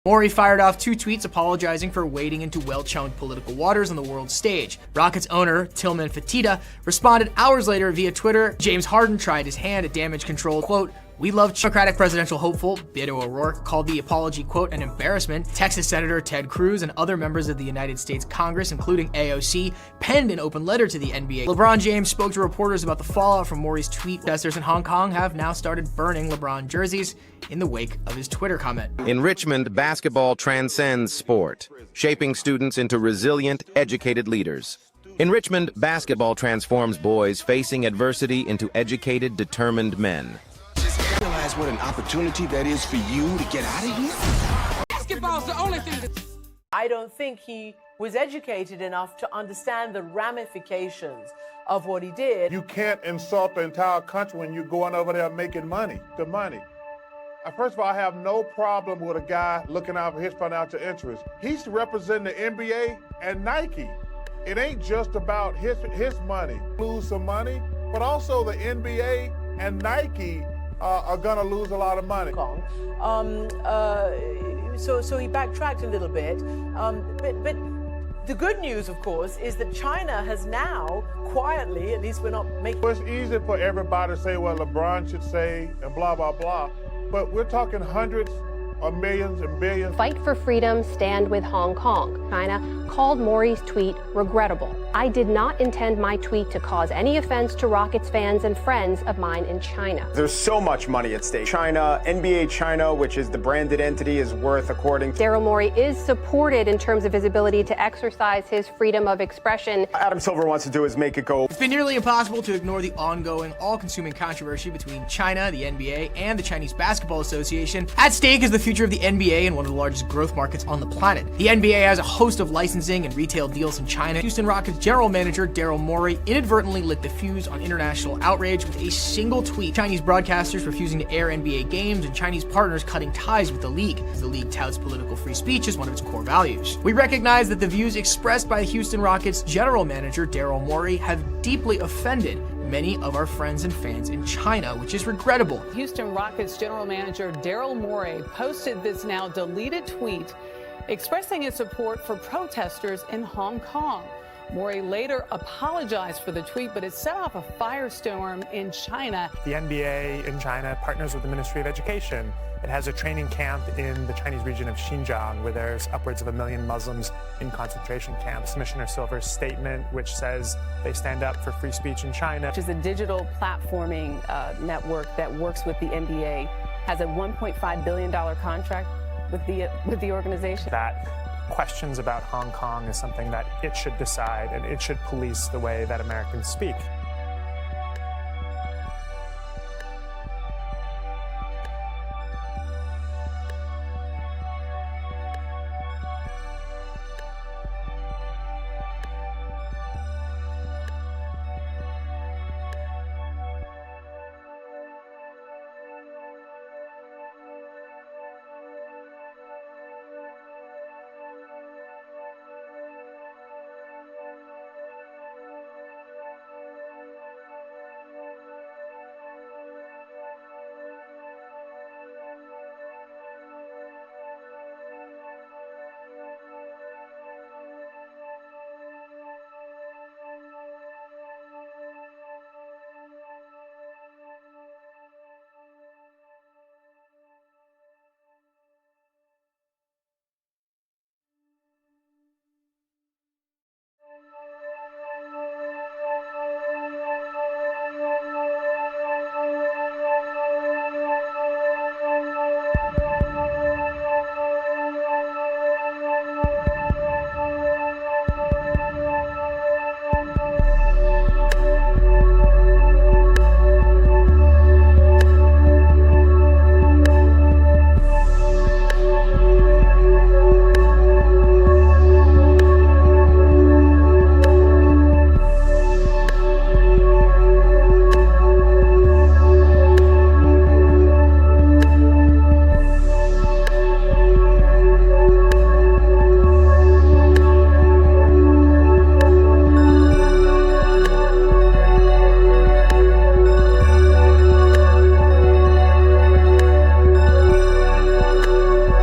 Morey fired off 2 tweets apologizing for wading into well-churned political waters on the world stage. Rockets owner Tillman Fertitta responded hours later via Twitter. James Harden tried his hand at damage control. Quote, "We love Democratic presidential hopeful Beto O'Rourke called the apology, quote, an embarrassment." Texas Senator Ted Cruz and other members of the United States Congress, including AOC, penned an open letter to the NBA. LeBron James spoke to reporters about the fallout from Morey's tweet. Protesters in Hong Kong have now started burning LeBron jerseys in the wake of his Twitter comment. In Richmond, basketball transcends sport, shaping students into resilient, educated leaders. In Richmond, basketball transforms boys facing adversity into educated, determined men. Realize what an opportunity that is for you to get out of here? Basketball's the only thing that... I don't think he was educated enough to understand the ramifications of what he did. You can't insult the entire country when you're going over there making money, the money. First of all, I have no problem with a guy looking out for his financial interests. He's representing the NBA and Nike. It ain't just about his money. Lose some money, but also the NBA and Nike are gonna lose a lot of money. So he backtracked a little bit, but the good news, of course, is that China has now quietly, at least we're not making... It's easy for everybody to say what LeBron should say and blah, blah, blah, but we're talking hundreds of millions and billions. Fight for freedom, stand with Hong Kong. China called Morey's tweet regrettable. I did not intend my tweet to cause any offense to Rockets fans and friends of mine in China. There's so much money at stake. China, NBA China, which is the branded entity, is worth, according to... Daryl Morey is supported in terms of his ability to exercise his freedom of expression. Adam Silver wants to do is make it go. It's been nearly impossible to ignore the ongoing, all-consuming controversy between China, the NBA, and the Chinese Basketball Association. At stake is the future of the NBA and one of the largest growth markets on the planet. The NBA has a host of licensing and retail deals in China. Houston Rockets general manager Daryl Morey inadvertently lit the fuse on international outrage with a single tweet. Chinese broadcasters refusing to air NBA games and Chinese partners cutting ties with the league. The league touts political free speech as one of its core values. We recognize that the views expressed by the Houston Rockets general manager Daryl Morey have deeply offended many of our friends and fans in China, which is regrettable. Houston Rockets general manager Daryl Morey posted this now deleted tweet expressing his support for protesters in Hong Kong. Morey later apologized for the tweet, but it set off a firestorm in China. The NBA in China partners with the Ministry of Education. It has a training camp in the Chinese region of Xinjiang, where there's upwards of 1 million Muslims in concentration camps. Commissioner Silver's statement, which says they stand up for free speech in China. Which is a digital platforming network that works with the NBA, has a $1.5 billion contract with the organization. That questions about Hong Kong is something that it should decide, and it should police the way that Americans speak.